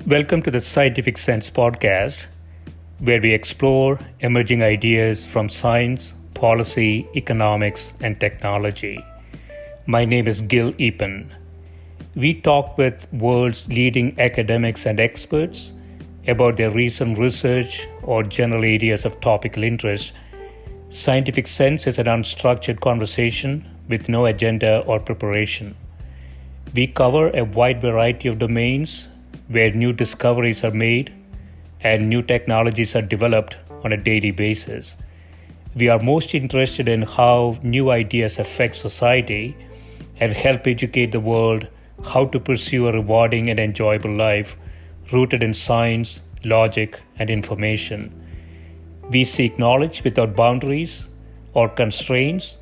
Welcome to the Scientific Sense podcast, where we explore emerging ideas from science, policy, economics, and technology. My name is Gil Eapen. We talk with world's leading academics and experts about their recent research or general areas of topical interest. Scientific Sense is an unstructured conversation with no agenda or preparation. We cover a wide variety of domains where new discoveries are made and new technologies are developed on a daily basis. We are most interested in how new ideas affect society and help educate the world how to pursue a rewarding and enjoyable life rooted in science, logic, and information. We seek knowledge without boundaries or constraints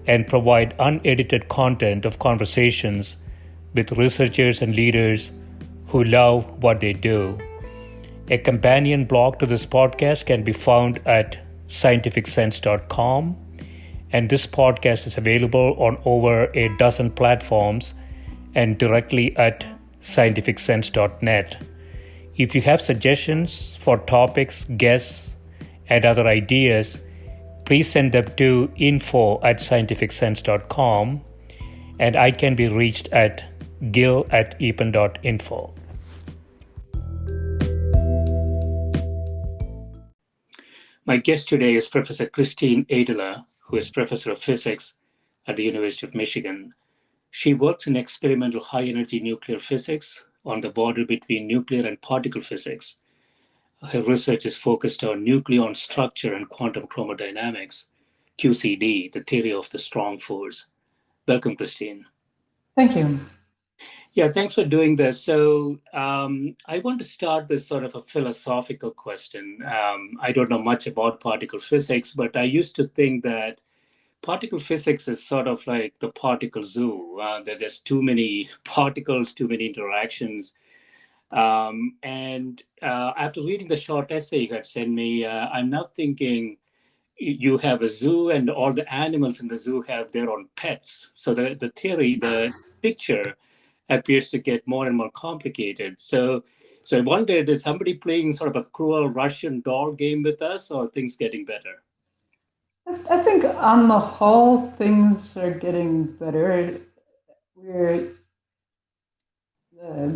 and provide unedited content of conversations with researchers and leaders who love what they do. A companion blog to this podcast can be found at scientificsense.com, and this podcast is available on over a dozen platforms and directly at scientificsense.net. If you have suggestions for topics, guests, and other ideas, please send them to info@scientificsense.com, and I can be reached at gil@eapen.info. My guest today is Professor Christine Aidala, who is Professor of Physics at the University of Michigan. She works in experimental high-energy nuclear physics on the border between nuclear and particle physics. Her research is focused on nucleon structure and quantum chromodynamics, QCD, the theory of the strong force. Welcome, Christine. Thank you. Yeah, thanks for doing this. So I want to start with sort of a philosophical question. I don't know much about particle physics, but I used to think that particle physics is sort of like the particle zoo, that there's too many particles, too many interactions. And after reading the short essay you had sent me, I'm now thinking you have a zoo and all the animals in the zoo have their own pets. So the theory, the picture appears to get more and more complicated. So I wondered, is somebody playing sort of a cruel Russian doll game with us, or are things getting better? I think on the whole, things are getting better.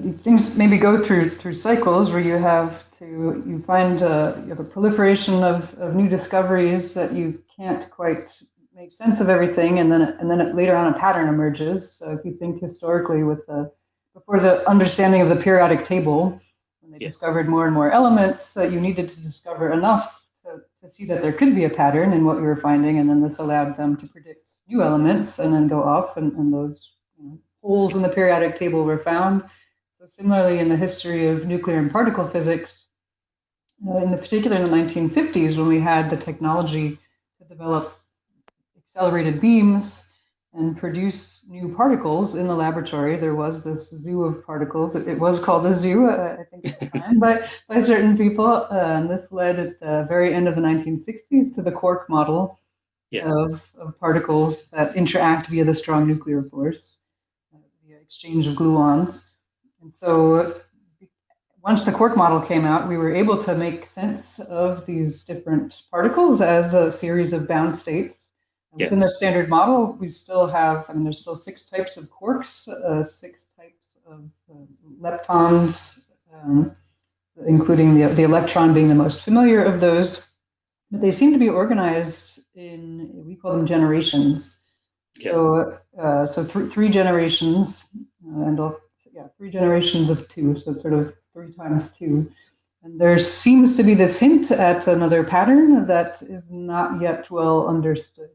These things maybe go through cycles where you find you have a proliferation of new discoveries that you can't quite make sense of everything, and then later on a pattern emerges. So if you think historically, before the understanding of the periodic table, when they discovered more and more elements, you needed to discover enough to see that there could be a pattern in what you were finding, and then this allowed them to predict new elements and then go off, and those holes in the periodic table were found. So similarly, in the history of nuclear and particle physics, in particular in the 1950s, when we had the technology to develop accelerated beams and produce new particles in the laboratory, there was this zoo of particles. It was called a zoo, I think, at the time, by certain people. And this led at the very end of the 1960s to the quark model of particles that interact via the strong nuclear force, via exchange of gluons. And so once the quark model came out, we were able to make sense of these different particles as a series of bound states. Within the standard model, we still have, there's still 6 types of quarks, 6 types of leptons, including the electron being the most familiar of those. But they seem to be organized in, we call them generations. So 3 generations, and 3 generations of 2, so it's sort of 3 times 2. And there seems to be this hint at another pattern that is not yet well understood.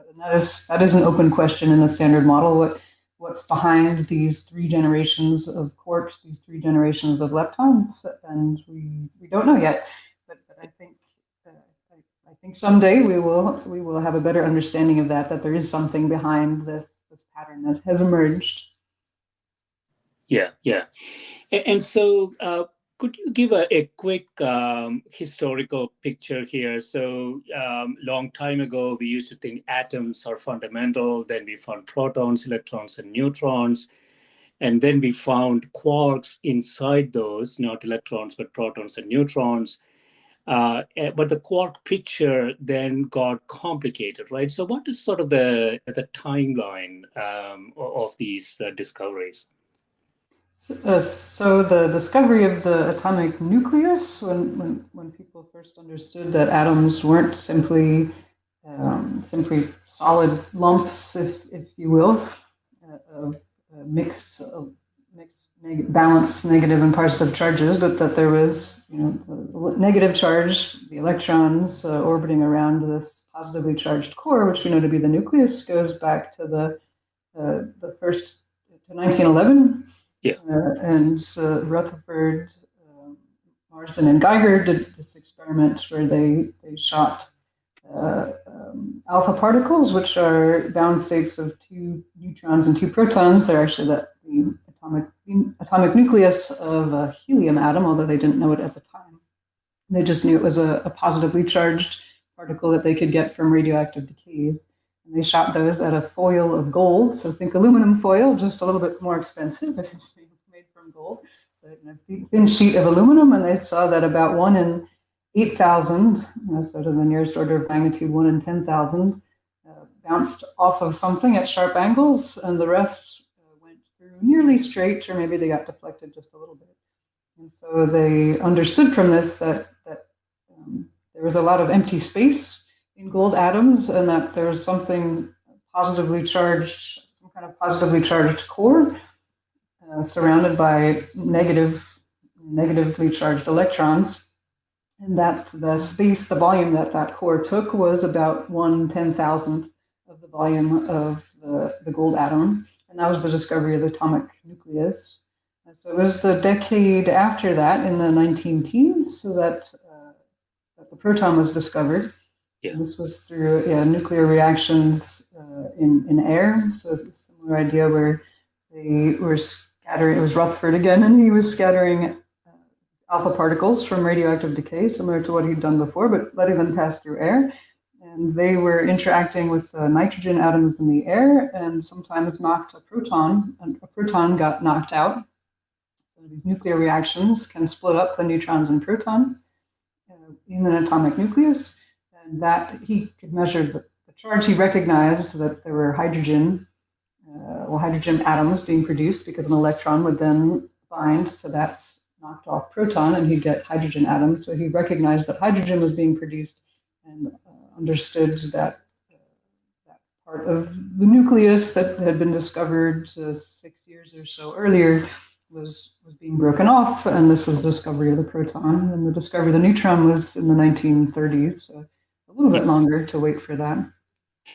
And that is an open question in the standard model. What's behind these 3 generations of quarks, these 3 generations of leptons, and we don't know yet. But I think someday we will have a better understanding of that there is something behind this pattern that has emerged. Yeah. And so could you give a quick historical picture here? So long time ago, we used to think atoms are fundamental. Then we found protons, electrons, and neutrons. And then we found quarks inside those, not electrons, but protons and neutrons. But the quark picture then got complicated, right? So what is sort of the timeline of these discoveries? So the discovery of the atomic nucleus, when people first understood that atoms weren't simply solid lumps, if you will, of mixed balanced negative and positive charges, but that there was, the negative charge, the electrons orbiting around this positively charged core, which we know to be the nucleus, goes back to the first to 1911. Yeah. And Rutherford, Marsden, and Geiger did this experiment where they shot alpha particles, which are bound states of 2 neutrons and 2 protons. They're actually the atomic nucleus of a helium atom, although they didn't know it at the time. They just knew it was a positively charged particle that they could get from radioactive decays. And they shot those at a foil of gold. So think aluminum foil, just a little bit more expensive if it's made from gold. So a thin sheet of aluminum, and they saw that about 1 in 8,000, so to the nearest order of magnitude 1 in 10,000, bounced off of something at sharp angles, and the rest went through nearly straight, or maybe they got deflected just a little bit. And so they understood from this that there was a lot of empty space in gold atoms, and that there's something positively charged, some kind of positively charged core surrounded by negatively charged electrons. And that the space, the volume that core took was about 1/10,000th of the volume of the gold atom. And that was the discovery of the atomic nucleus. And so it was the decade after that, in the 19-teens, so that the proton was discovered. Yeah. And this was through nuclear reactions in air. So it's a similar idea where they were scattering, it was Rutherford again, and he was scattering alpha particles from radioactive decay, similar to what he'd done before, but letting them pass through air. And they were interacting with the nitrogen atoms in the air, and sometimes knocked a proton, and a proton got knocked out. So these nuclear reactions can split up the neutrons and protons in an atomic nucleus, and that he could measure the charge. He recognized that there were hydrogen atoms being produced, because an electron would then bind to that knocked off proton, and he'd get hydrogen atoms. So he recognized that hydrogen was being produced, and understood that that part of the nucleus that had been discovered 6 years or so earlier was being broken off, and this was the discovery of the proton. And the discovery of the neutron was in the 1930s, so a little bit longer to wait for that. And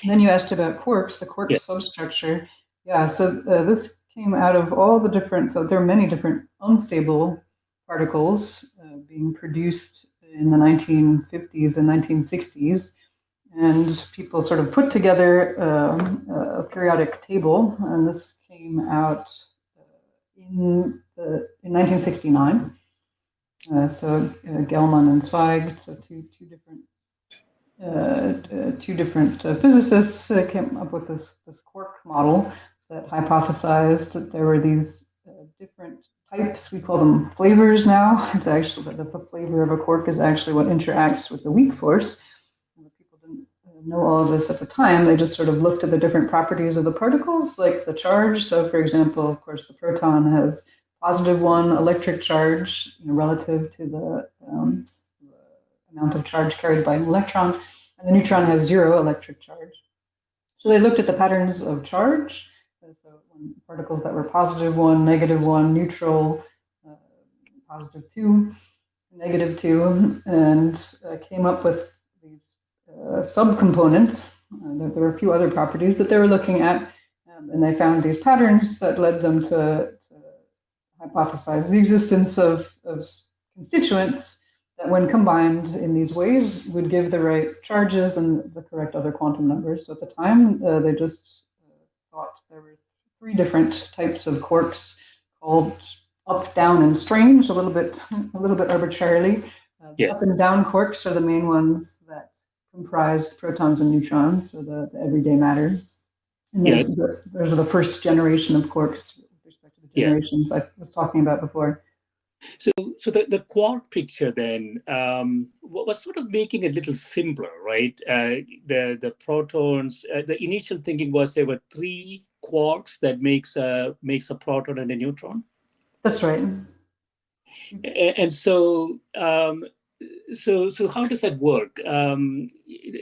then you asked about quarks, the quark substructure. Yeah, so this came out of all the different, so there are many different unstable particles being produced in the 1950s and 1960s. And people sort of put together a periodic table, and this came out in 1969. So Gell-Mann and Zweig, so two different physicists came up with this quark model that hypothesized that there were these different types. We call them flavors now. It's actually that the flavor of a quark is actually what interacts with the weak force. People didn't know all of this at the time. They just sort of looked at the different properties of the particles, like the charge. So, for example, of course, the proton has +1 electric charge relative to the amount of charge carried by an electron, and the neutron has 0 electric charge. So they looked at the patterns of charge. So when particles that were +1, -1, neutral, +2, -2, and came up with these subcomponents. There were a few other properties that they were looking at, and they found these patterns that led them to hypothesize the existence of constituents that, when combined in these ways, would give the right charges and the correct other quantum numbers. So at the time, they just thought there were 3 different types of quarks called up, down, and strange, a little bit arbitrarily. Up and down quarks are the main ones that comprise protons and neutrons, so the everyday matter. And those are the first generation of quarks with respect to the Yeah. generations I was talking about before. So the quark picture then was sort of making it a little simpler, right? The protons. The initial thinking was there were three quarks that makes a proton and a neutron. That's right. And so how does that work?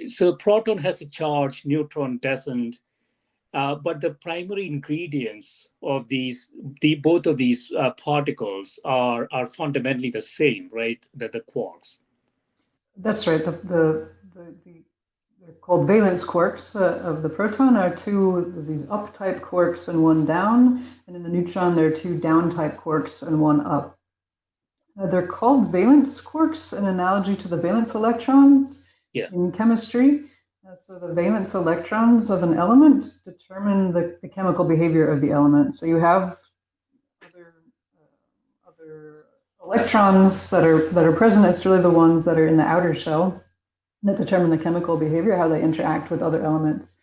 So proton has a charge, neutron doesn't. But the primary ingredients of both of these particles are fundamentally the same, right? The quarks. That's right. They're called valence quarks of the proton are two of these up type quarks and one down, and in the neutron there are two down type quarks and one up. They're called valence quarks, an analogy to the valence electrons in chemistry. So the valence electrons of an element determine the chemical behavior of the element. So you have other electrons that are present. It's really the ones that are in the outer shell that determine the chemical behavior, how they interact with other elements.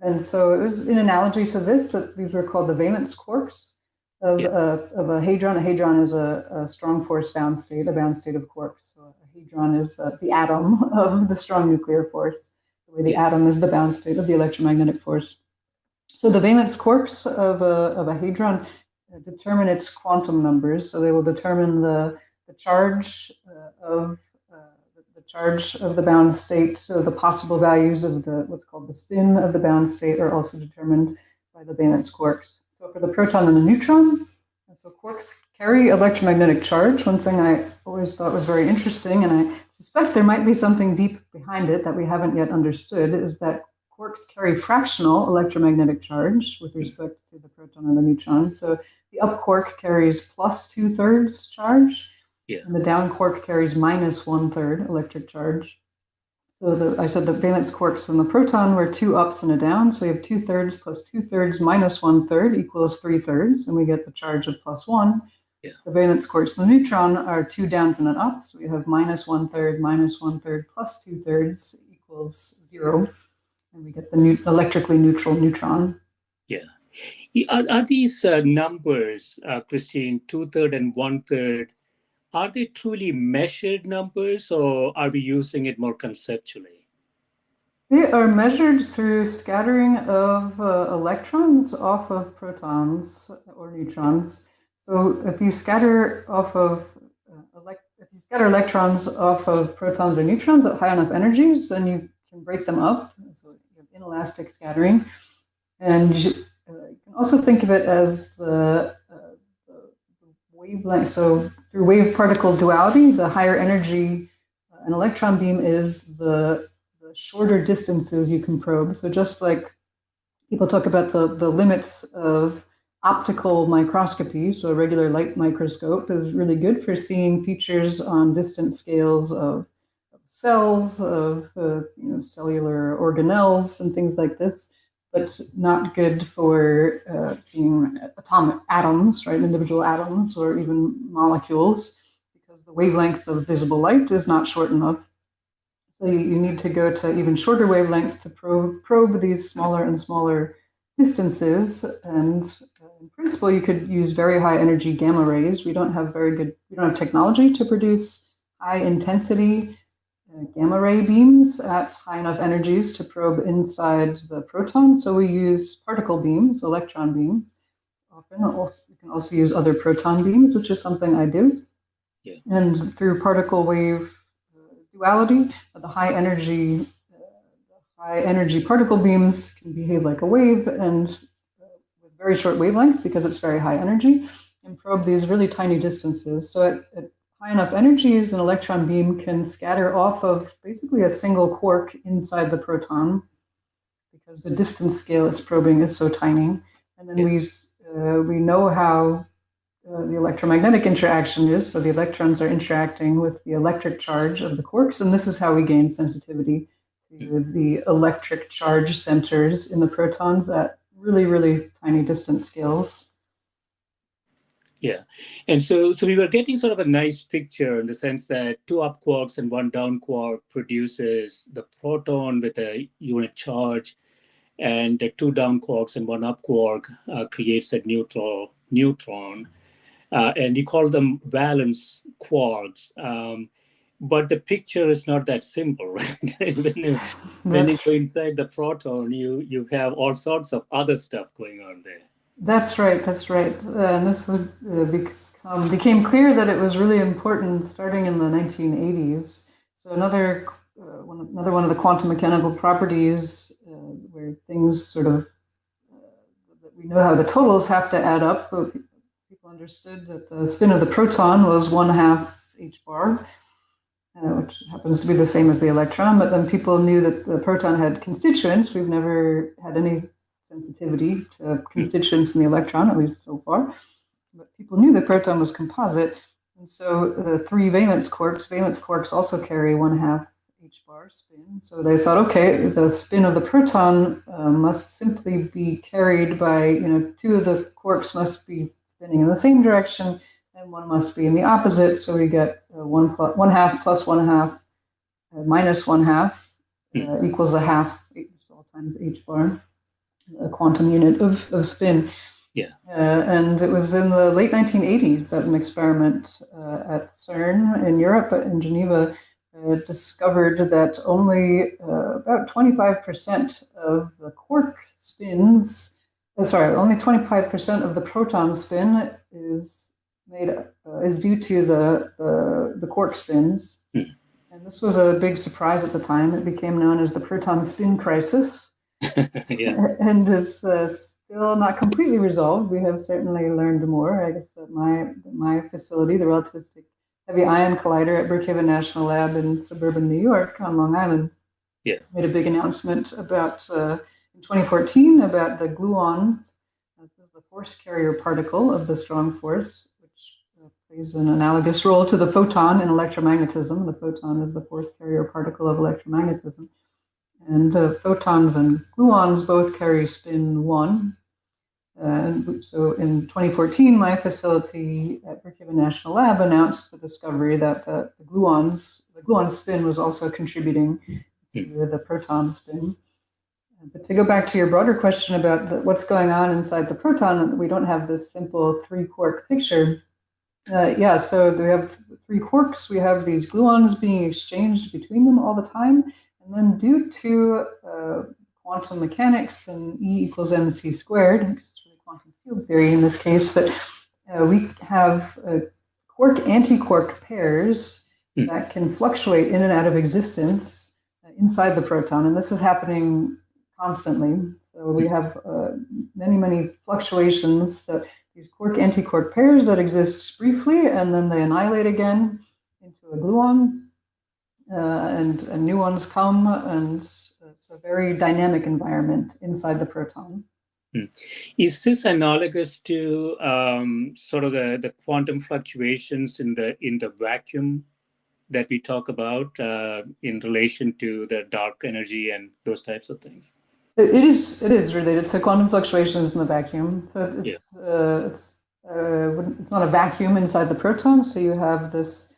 And so it was in analogy to this that these were called the valence quarks of a hadron. A hadron is a strong force bound state, a bound state of quarks. So a hadron is the atom of the strong nuclear force, the way the atom is the bound state of the electromagnetic force. So the valence quarks of a hadron determine its quantum numbers. So they will determine the charge of the bound state. So the possible values of what's called the spin of the bound state are also determined by the valence quarks. So for the proton and the neutron, so quarks carry electromagnetic charge. One thing I always thought was very interesting, and I suspect there might be something deep behind it that we haven't yet understood, is that quarks carry fractional electromagnetic charge with respect to the proton and the neutron. So the up quark carries plus 2/3 charge, and the down quark carries minus 1/3 electric charge. So I said the valence quarks and the proton were two ups and a down. So we have 2/3 plus 2/3 minus 1/3 equals 3/3, and we get the charge of plus 1. The valence quarks and the neutron are two downs and an up. So we have minus 1/3 minus 1/3 plus 2/3 equals 0. And we get the electrically neutral neutron. Yeah. Are these numbers, Christine, 2/3 and 1/3, are they truly measured numbers, or are we using it more conceptually? They are measured through scattering of electrons off of protons or neutrons. So if you scatter electrons off of protons or neutrons at high enough energies, then you can break them up. So you have inelastic scattering, and you can also think of it as the wavelength. So through wave-particle duality, the higher energy an electron beam is, the shorter distances you can probe. So just like people talk about the limits of optical microscopy, so a regular light microscope is really good for seeing features on distant scales of cells, of cellular organelles and things like this, but it's not good for seeing atomic atoms, right? Individual atoms or even molecules, because the wavelength of visible light is not short enough. So you need to go to even shorter wavelengths to probe these smaller and smaller distances. And in principle, you could use very high energy gamma rays. We don't have technology to produce high intensity gamma ray beams at high enough energies to probe inside the proton. So we use particle beams, electron beams. Often we can also use other proton beams, which is something I do. And through particle wave duality, the high energy particle beams can behave like a wave and with very short wavelength because it's very high energy, and probe these really tiny distances. So at high enough energies, an electron beam can scatter off of basically a single quark inside the proton because the distance scale it's probing is so tiny. And then we know how the electromagnetic interaction is. So the electrons are interacting with the electric charge of the quarks, and this is how we gain sensitivity to the electric charge centers in the protons at really, really tiny distance scales. Yeah. And so we were getting sort of a nice picture in the sense that two up quarks and one down quark produces the proton with a unit charge, and the two down quarks and one up quark creates a neutral neutron, and you call them valence quarks. But the picture is not that simple, right? When you That's go inside the proton, you have all sorts of other stuff going on there. that's right. That's right. And this was, became clear that it was really important starting in the 1980s. So another one of the quantum mechanical properties where things sort of we know how the totals have to add up. But people understood that the spin of the proton was 1/2 h bar, which happens to be the same as the electron. But then people knew that the proton had constituents. We've never had any sensitivity to constituents in the electron, at least so far. But people knew the proton was composite. And so the three valence quarks also carry 1/2 h bar spin. So they thought, okay, the spin of the proton must simply be carried by, two of the quarks must be spinning in the same direction, and one must be in the opposite. So we get 1/2 plus 1/2 minus 1/2 equals 1/2, all times h bar, a quantum unit of spin. Yeah. And it was in the late 1980s that an experiment at CERN in Europe, in Geneva, discovered that only about 25% of the quark spins, only 25% of the proton spin is due to the quark spins. And this was a big surprise at the time. It became known as the proton spin crisis. Yeah. And is still not completely resolved. We have certainly learned more. I guess at my facility, the Relativistic Heavy Ion Collider at Brookhaven National Lab in suburban New York on Long Island, made a big announcement about in 2014 about the gluon. This is the force carrier particle of the strong force, which plays an analogous role to the photon in electromagnetism. The photon is the force carrier particle of electromagnetism. And photons and gluons both carry spin 1. So in 2014, my facility at Brookhaven National Lab announced the discovery that the gluon spin was also contributing to the proton spin. But to go back to your broader question about what's going on inside the proton, we don't have this simple 3-quark picture. So we have 3 quarks. We have these gluons being exchanged between them all the time. And then due to quantum mechanics and E equals mc squared, it's really quantum field theory in this case, but we have quark-antiquark pairs that can fluctuate in and out of existence inside the proton. And this is happening constantly. So we have many, many fluctuations, that these quark-antiquark pairs that exist briefly, and then they annihilate again into a gluon. And new ones come, and it's a very dynamic environment inside the proton. Is this analogous to sort of the quantum fluctuations in the vacuum that we talk about in relation to the dark energy and those types of things? It is related to quantum fluctuations in the vacuum. So it's not a vacuum inside the proton. So you have this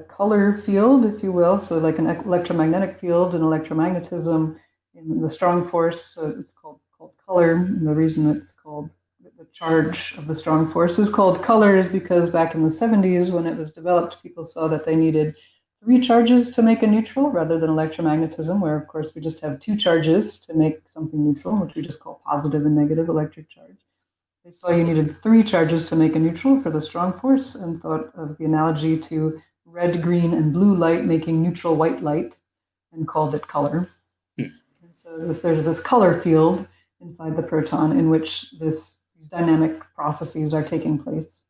color field, if you will, so like an electromagnetic field and electromagnetism in the strong force. So it's called color, and the reason it's called the charge of the strong force is called color is because back in the 70s, when it was developed, people saw that they needed 3 charges to make a neutral rather than electromagnetism, where of course we just have 2 charges to make something neutral, which we just call positive and negative electric charge. They saw you needed 3 charges to make a neutral for the strong force, and thought of the analogy to red, green, and blue light making neutral white light, and called it color. And so there's this color field inside the proton in which these dynamic processes are taking place.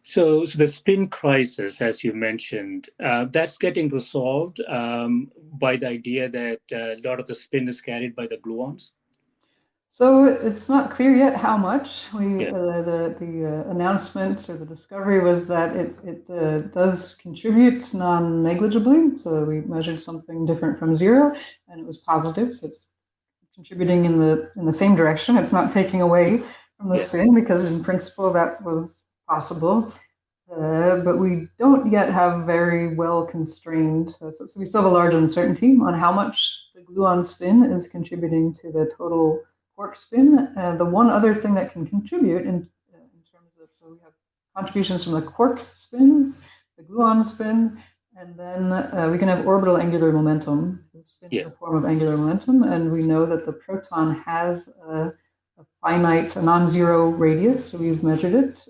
So the spin crisis, as you mentioned, that's getting resolved by the idea that a lot of the spin is carried by the gluons? So it's not clear yet how much. The announcement or the discovery was that it does contribute non-negligibly. So we measured something different from 0, and it was positive. So it's contributing in the same direction. It's not taking away from the spin, because in principle that was possible. But we don't yet have very well constrained. So we still have a large uncertainty on how much the gluon spin is contributing to the total quark spin. The one other thing that can contribute So we have contributions from the quark spins, the gluon spin, and then we can have orbital angular momentum. So spin is a form of angular momentum, and we know that the proton has a finite, a non-zero radius. So we've measured it.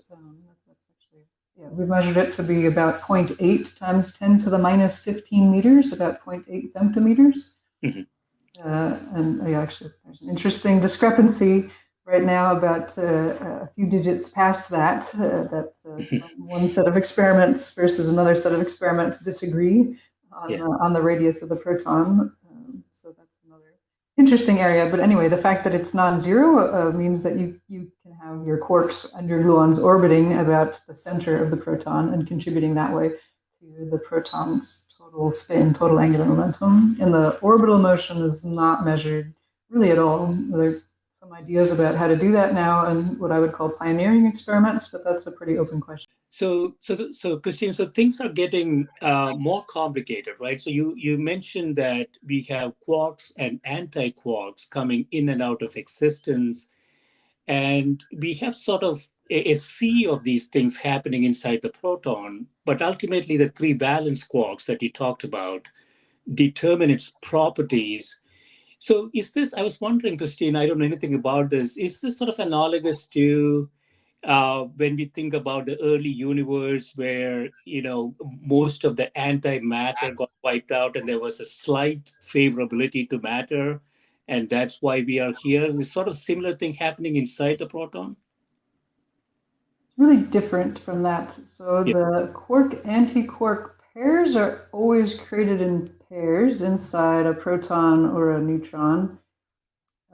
We've measured it to be about 0.8 times 10 to the minus 15 meters, about 0.8 femtometers. And actually, there's an interesting discrepancy right now about a few digits past that, one set of experiments versus another set of experiments disagree on the radius of the proton. So that's another interesting area. But anyway, the fact that it's non-zero means that you can have your quarks and your gluons orbiting about the center of the proton and contributing that way to the proton's total spin, total angular momentum. And the orbital motion is not measured really at all. There's some ideas about how to do that now and what I would call pioneering experiments, but that's a pretty open question. So Christine, so things are getting more complicated, right? So you mentioned that we have quarks and antiquarks coming in and out of existence, and we have sort of a sea of these things happening inside the proton, but ultimately the three valence quarks that you talked about determine its properties. So is this, I was wondering, Christine, I don't know anything about this, is this sort of analogous to when we think about the early universe where, most of the antimatter got wiped out and there was a slight favorability to matter, and that's why we are here? This sort of similar thing happening inside the proton? Really different from that. So the quark-antiquark pairs are always created in pairs inside a proton or a neutron.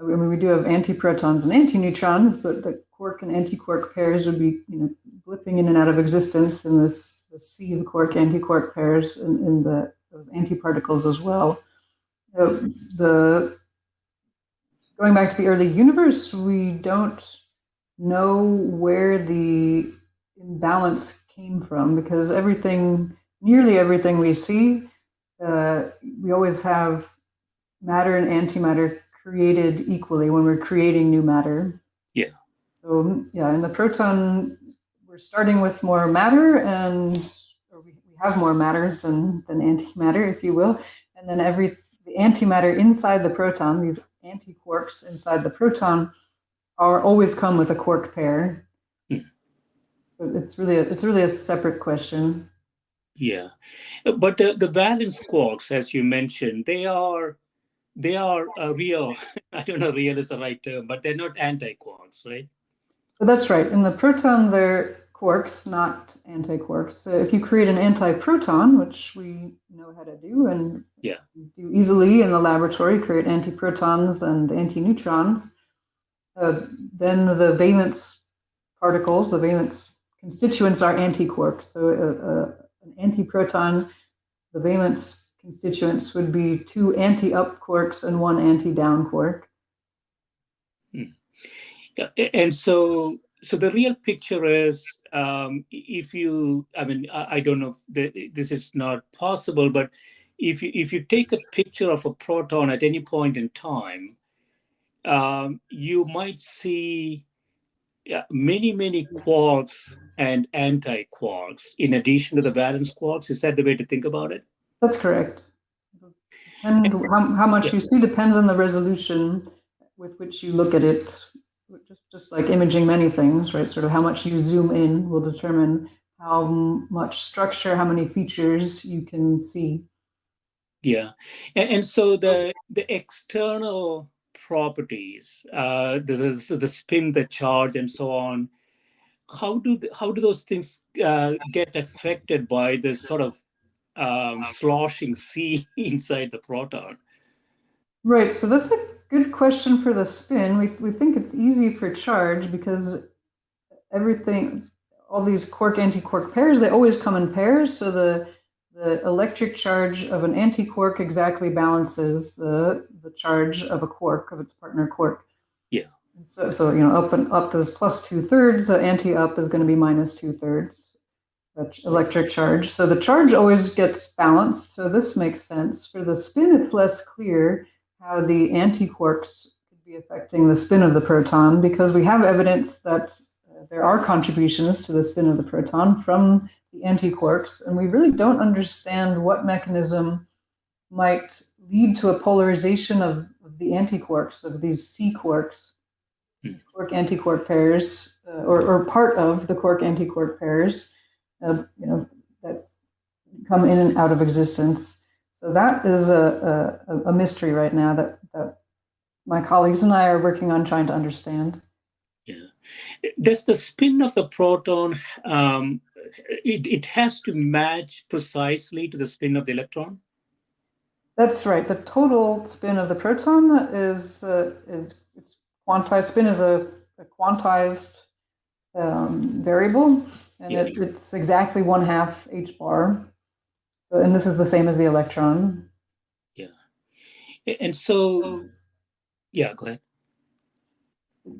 I mean, we do have antiprotons and antineutrons, but the quark and antiquark pairs would be, blipping in and out of existence in this sea of quark-antiquark pairs in those antiparticles as well. Going back to the early universe, we don't know where the imbalance came from, because nearly everything we see, we always have matter and antimatter created equally when we're creating new matter. So in the proton, we're starting with more matter, or we have more matter than antimatter, if you will, and then the antimatter inside the proton, these antiquarks inside the proton, always come with a quark pair. So it's really a separate question. Yeah, but the valence quarks, as you mentioned, they are real. I don't know, real is the right term, but they're not antiquarks, right? So that's right. In the proton, they're quarks, not antiquarks. So if you create an antiproton, which we know how to do and do easily in the laboratory, create antiprotons and antineutrons, then the valence particles, the valence constituents, are antiquarks. So an antiproton, the valence constituents would be 2 anti-up quarks and 1 anti-down quark. And so the real picture is, I don't know if this is not possible, but if you take a picture of a proton at any point in time, you might see many quarks and antiquarks in addition to the valence quarks. Is that the way to think about it? That's correct. And how much you see depends on the resolution with which you look at it. Just like imaging many things, right? Sort of how much you zoom in will determine how much structure, how many features you can see. Yeah, and so the external properties, the spin, the charge, and so on, how do those things get affected by this sort of sloshing sea inside the proton? Right. So that's a good question for the spin. We think it's easy for charge because all these quark-antiquark pairs, they always come in pairs. So the electric charge of an antiquark exactly balances the charge of a quark, of its partner quark. Yeah. And so up and up is plus 2/3. The anti-up is going to be minus 2/3. Electric charge. So the charge always gets balanced. So this makes sense. For the spin, it's less clear how the antiquarks could be affecting the spin of the proton, because we have evidence that there are contributions to the spin of the proton from the antiquarks, and we really don't understand what mechanism might lead to a polarization of the antiquarks, of these C quarks, these quark-antiquark pairs, or part of the quark-antiquark pairs, that come in and out of existence. So that is a mystery right now that my colleagues and I are working on trying to understand. Yeah. Does the spin of the proton, it has to match precisely to the spin of the electron? That's right. The total spin of the proton is it's quantized. Spin is a quantized variable, and it's exactly 1/2 h bar. So, and this is the same as the electron. Yeah. And so, yeah, go ahead.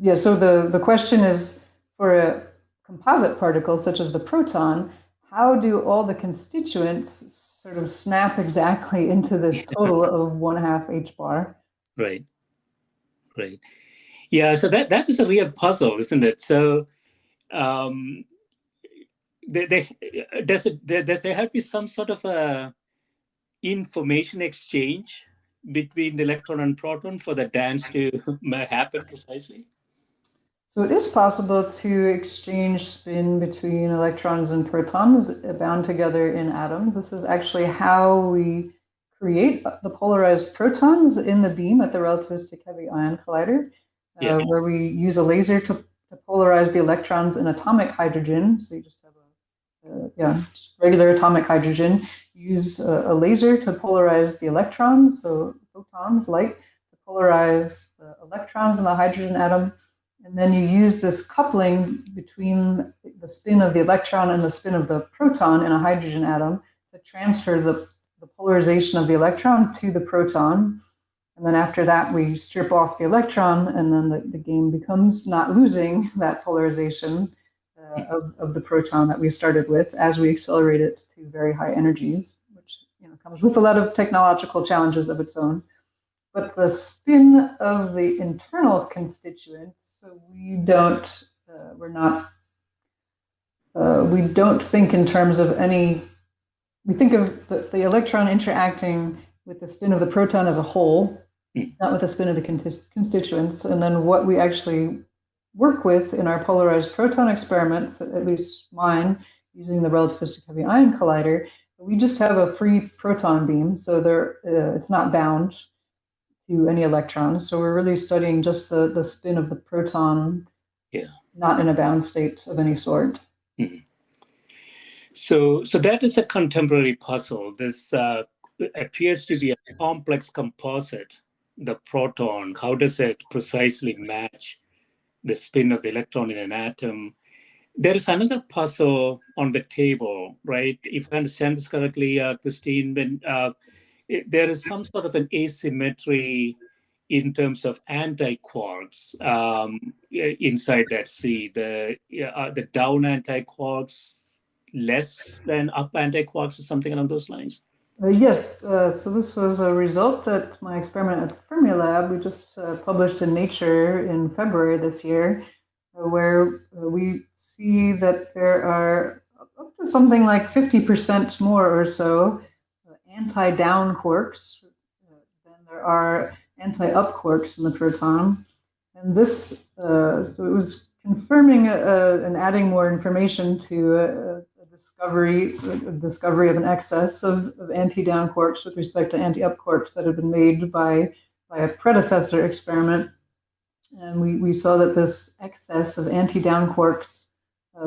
Yeah, so the question is, for a composite particle such as the proton, how do all the constituents sort of snap exactly into this total of 1/2 h bar? Right. Right. Yeah, so that is a real puzzle, isn't it? So does there have to be some sort of a information exchange between the electron and proton for the dance to happen precisely? So it is possible to exchange spin between electrons and protons bound together in atoms. This is actually how we create the polarized protons in the beam at the relativistic heavy ion collider, where we use a laser to polarize the electrons in atomic hydrogen. So you just have just regular atomic hydrogen. Use a laser to polarize the electrons, so photons, light, to polarize the electrons in the hydrogen atom. And then you use this coupling between the spin of the electron and the spin of the proton in a hydrogen atom to transfer the polarization of the electron to the proton. And then after that, we strip off the electron, and then the game becomes not losing that polarization of the proton that we started with as we accelerate it to very high energies, which comes with a lot of technological challenges of its own. But the spin of the internal constituents, so we don't think in terms of any. We think of the electron interacting with the spin of the proton as a whole, not with the spin of the constituents. And then what we actually work with in our polarized proton experiments, at least mine, using the relativistic heavy ion collider, we just have a free proton beam, so it's not bound to any electrons. So we're really studying just the spin of the proton, not in a bound state of any sort. Mm-hmm. So that is a contemporary puzzle. This appears to be a complex composite, the proton. How does it precisely match the spin of the electron in an atom? There is another puzzle on the table, right? If I understand this correctly, Christine, when there is some sort of an asymmetry in terms of antiquarks inside that C. The down antiquarks less than up antiquarks or something along those lines? Yes, so this was a result that my experiment at Fermilab, we just published in Nature in February this year, where we see that there are up to something like 50% more or so anti-down quarks than there are anti-up quarks in the proton. And this, so it was confirming and adding more information to a discovery of an excess of anti-down quarks with respect to anti-up quarks that had been made by a predecessor experiment. And we saw that this excess of anti-down quarks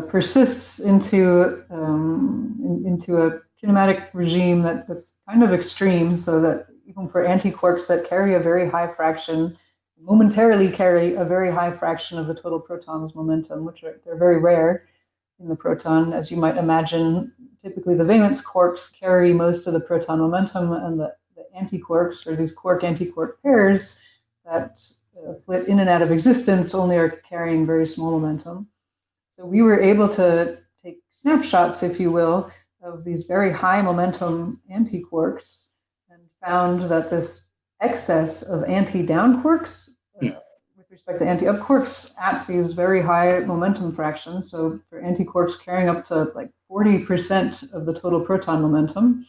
persists into a kinematic regime that's kind of extreme, so that even for antiquarks that carry a very high fraction, momentarily carry a very high fraction of the total proton's momentum, which they're very rare in the proton. As you might imagine, typically the valence quarks carry most of the proton momentum, and the antiquarks, or these quark-antiquark pairs that flit in and out of existence, only are carrying very small momentum. So we were able to take snapshots, if you will, of these very high momentum antiquarks, and found that this excess of anti-down quarks with respect to anti-up quarks at these very high momentum fractions. So for antiquarks carrying up to like 40% of the total proton momentum,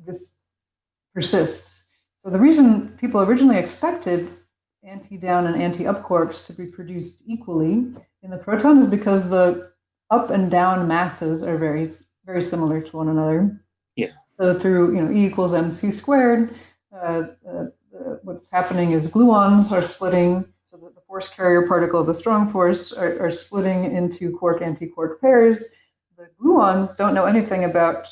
this persists. So the reason people originally expected anti-down and anti-up quarks to be produced equally in the proton is because the up and down masses are very, very similar to one another. Yeah. So through E equals mc squared, what's happening is gluons are splitting, so that the force carrier particle of the strong force are splitting into quark-antiquark pairs. The gluons don't know anything about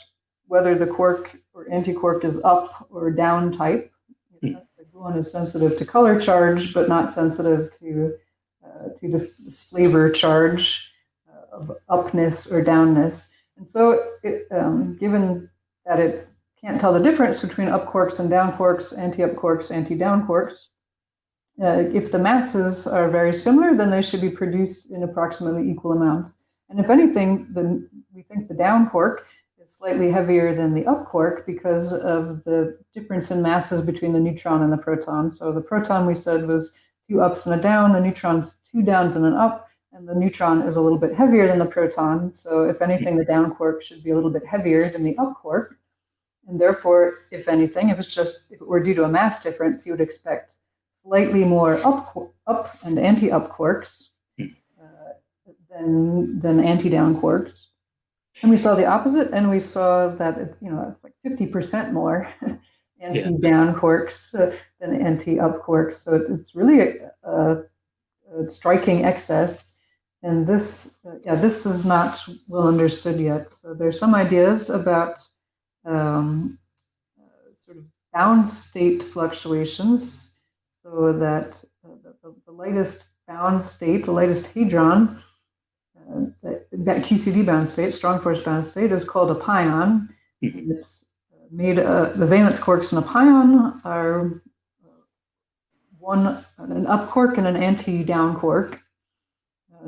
whether the quark or antiquark is up or down type. The gluon is sensitive to color charge, but not sensitive to this flavor charge of upness or downness. And so, given that it can't tell the difference between up quarks and down quarks, anti-up quarks, anti-down quarks, if the masses are very similar, then they should be produced in approximately equal amounts. And if anything, then we think the down quark is slightly heavier than the up quark because of the difference in masses between the neutron and the proton. So the proton, we said, was 2 ups and a down, the neutron's 2 downs and an up, and the neutron is a little bit heavier than the proton. So if anything, the down quark should be a little bit heavier than the up quark. And therefore, if anything, if it were due to a mass difference, you would expect slightly more up and anti-up quarks than anti-down quarks. And we saw the opposite, and we saw that it's like 50% more anti-down quarks than anti-up quarks. So it's really a striking excess. And this is not well understood yet. So there's some ideas about sort of bound state fluctuations, so that the latest bound state, the latest hadron, that QCD bound state, strong force bound state, is called a pion. It's made the valence quarks in a pion are an up quark and an anti-down quark.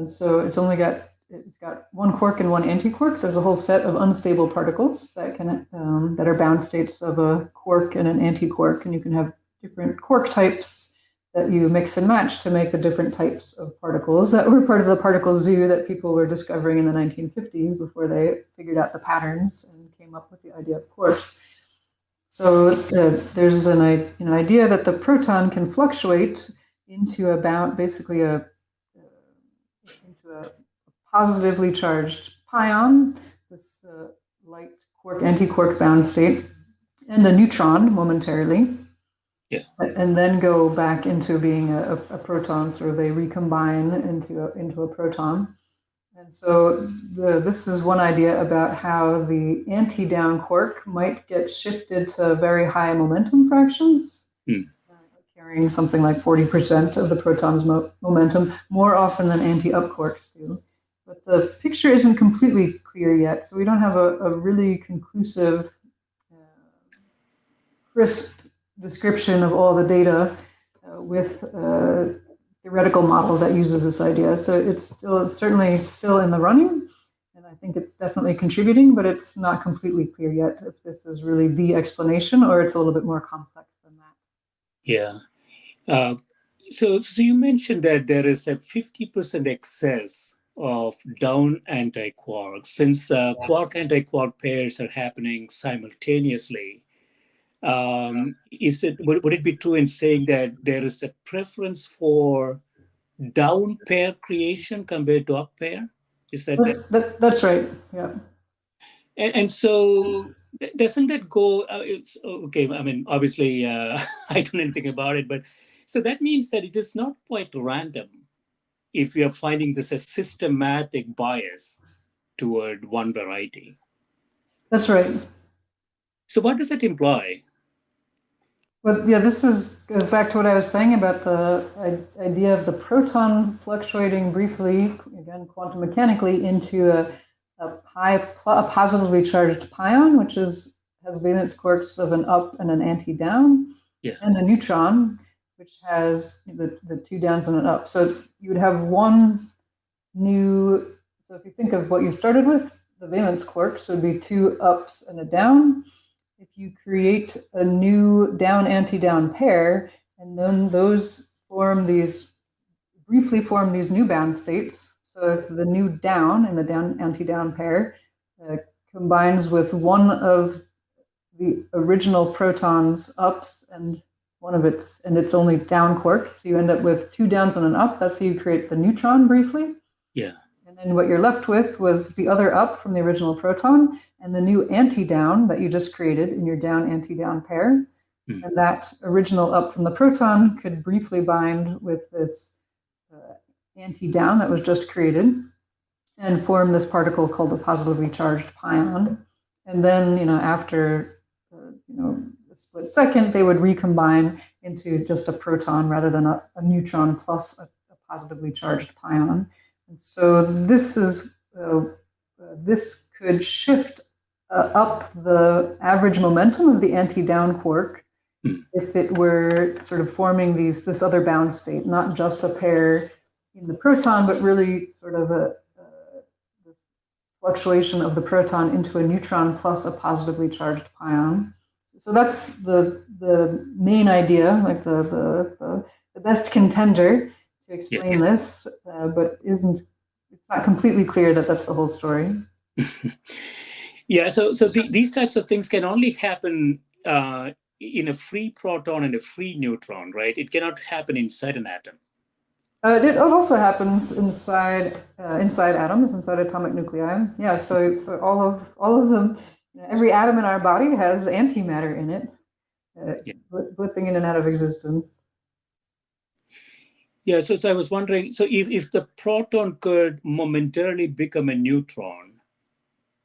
So it's got one quark and one antiquark. There's a whole set of unstable particles that are bound states of a quark and an antiquark, and you can have different quark types that you mix and match to make the different types of particles that were part of the particle zoo that people were discovering in the 1950s before they figured out the patterns and came up with the idea of quarks. So there's an idea that the proton can fluctuate into into a positively charged pion, this light quark-antiquark bound state, and a neutron momentarily. Yeah. And then go back into being a proton, sort of they recombine into a proton. And so this is one idea about how the anti-down quark might get shifted to very high momentum fractions, carrying something like 40% of the proton's momentum, more often than anti-up quarks do. But the picture isn't completely clear yet, so we don't have a really conclusive, crisp description of all the data with a theoretical model that uses this idea. So it's certainly still in the running, and I think it's definitely contributing, but it's not completely clear yet if this is really the explanation or it's a little bit more complex than that. Yeah. So you mentioned that there is a 50% excess of down antiquarks. Since quark-antiquark pairs are happening simultaneously, would it be true in saying that there is a preference for down pair creation compared to up pair? Is that's right? Yeah. And so doesn't that go? It's okay. I mean, obviously, I don't know anything about it, but so that means that it is not quite random if we are finding this a systematic bias toward one variety. That's right. So what does that imply? Well, yeah, goes back to what I was saying about the idea of the proton fluctuating briefly, again, quantum mechanically, into a positively charged pion, which has valence quarks of an up and an anti-down, and the neutron, which has the 2 downs and an up. So you would have one new, so if you think of what you started with, the valence quarks would be 2 ups and a down. If you create a new down-anti-down pair, and then those briefly form these new bound states. So if the new down in the antidown pair combines with one of the original proton's ups and it's only down quark, so you end up with two downs and an up. That's how you create the neutron briefly. Yeah. And then what you're left with was the other up from the original proton and the new antidown that you just created in your down antidown pair. And that original up from the proton could briefly bind with this antidown that was just created and form this particle called a positively charged pion. And then, after a split second, they would recombine into just a proton rather than a neutron plus a positively charged pion. And so this could shift up the average momentum of the anti-down quark if it were sort of forming this other bound state, not just a pair in the proton, but really sort of this fluctuation of the proton into a neutron plus a positively charged pion. So that's the main idea, like the best contender to explain this, but it's not completely clear that that's the whole story. Yeah, so these types of things can only happen in a free proton and a free neutron, right? It cannot happen inside an atom. It also happens inside atoms, inside atomic nuclei. Yeah, so for all of them, every atom in our body has antimatter in it, blipping in and out of existence. Yeah, so I was wondering, so if the proton could momentarily become a neutron,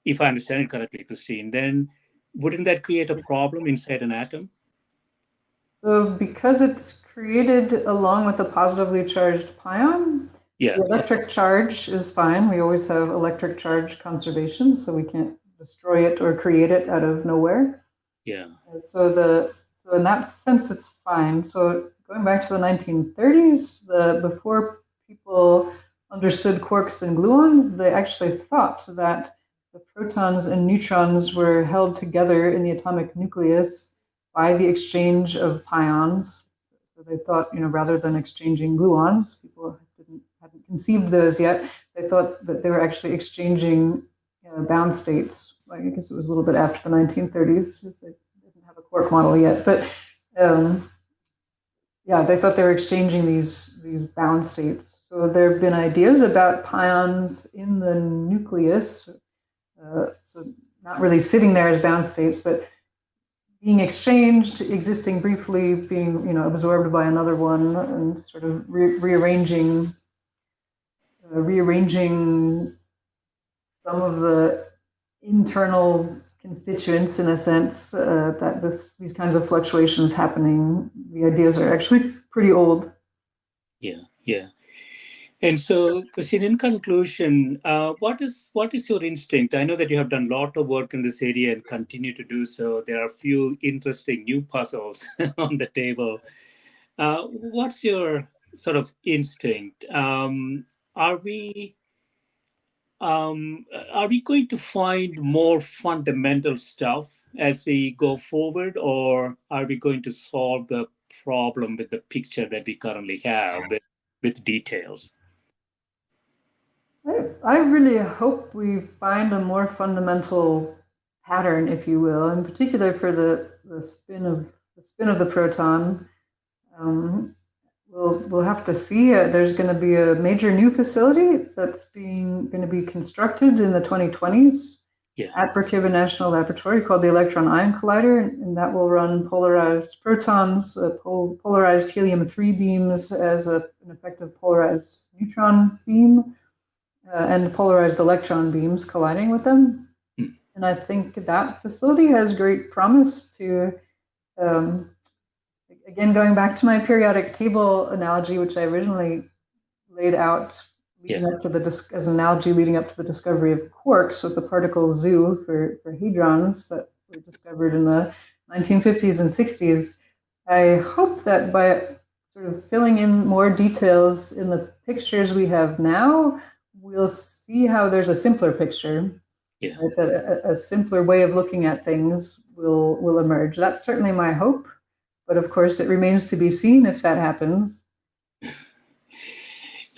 if I understand it correctly, Christine, then wouldn't that create a problem inside an atom? So because it's created along with a positively charged pion, the electric charge is fine. We always have electric charge conservation, so we can't destroy it or create it out of nowhere. Yeah. So in that sense, it's fine. So going back to the 1930s, before people understood quarks and gluons, they actually thought that the protons and neutrons were held together in the atomic nucleus by the exchange of pions. So they thought, rather than exchanging gluons, people hadn't conceived those yet. They thought that they were actually exchanging bound states. I guess it was a little bit after the 1930s, because they didn't have a quark model yet. But they thought they were exchanging these bound states. So there have been ideas about pions in the nucleus, so not really sitting there as bound states, but being exchanged, existing briefly, being absorbed by another one, and sort of rearranging some of the internal constituents, in a sense, that these kinds of fluctuations happening. The ideas are actually pretty old. Yeah. And so, Christine, in conclusion, what is your instinct? I know that you have done a lot of work in this area and continue to do so. There are a few interesting new puzzles on the table. What's your sort of instinct? Are we going to find more fundamental stuff as we go forward, or are we going to solve the problem with the picture that we currently have with details? I really hope we find a more fundamental pattern, if you will, in particular for the spin of the proton. We'll have to see. There's going to be a major new facility that's going to be constructed in the 2020s at Brookhaven National Laboratory, called the Electron Ion Collider, and that will run polarized protons, polarized helium-3 beams as an effective polarized neutron beam, and polarized electron beams colliding with them. And I think that facility has great promise to, again, going back to my periodic table analogy, which I originally laid out as an analogy leading up to the discovery of quarks, with the particle zoo for hadrons that were discovered in the 1950s and 60s. I hope that by sort of filling in more details in the pictures we have now, we'll see how there's a simpler picture, right? That a simpler way of looking at things will emerge. That's certainly my hope, but of course it remains to be seen if that happens.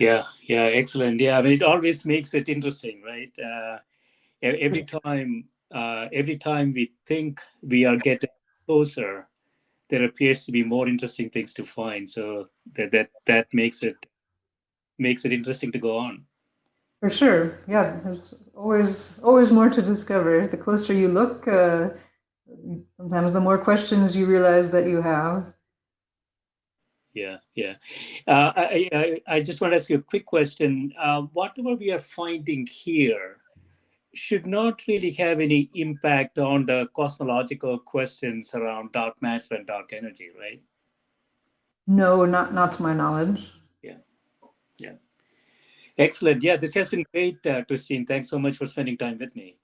Yeah, yeah, excellent. Yeah, I mean, it always makes it interesting, right? Every time we think we are getting closer, there appears to be more interesting things to find. So that makes it interesting to go on. For sure. Yeah, there's always more to discover. The closer you look, sometimes the more questions you realize that you have. Yeah, yeah. I just want to ask you a quick question. Whatever we are finding here should not really have any impact on the cosmological questions around dark matter and dark energy, right? No, not to my knowledge. Yeah, yeah. Excellent. Yeah, this has been great, Christine. Thanks so much for spending time with me.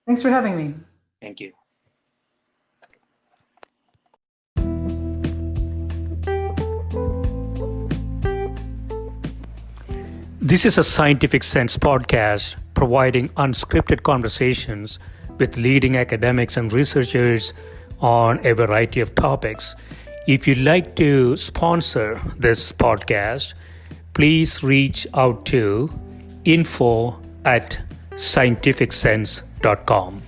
Thanks for having me. Thank you. This is a Scientific Sense podcast providing unscripted conversations with leading academics and researchers on a variety of topics. If you'd like to sponsor this podcast, please reach out to info@scientificsense.com.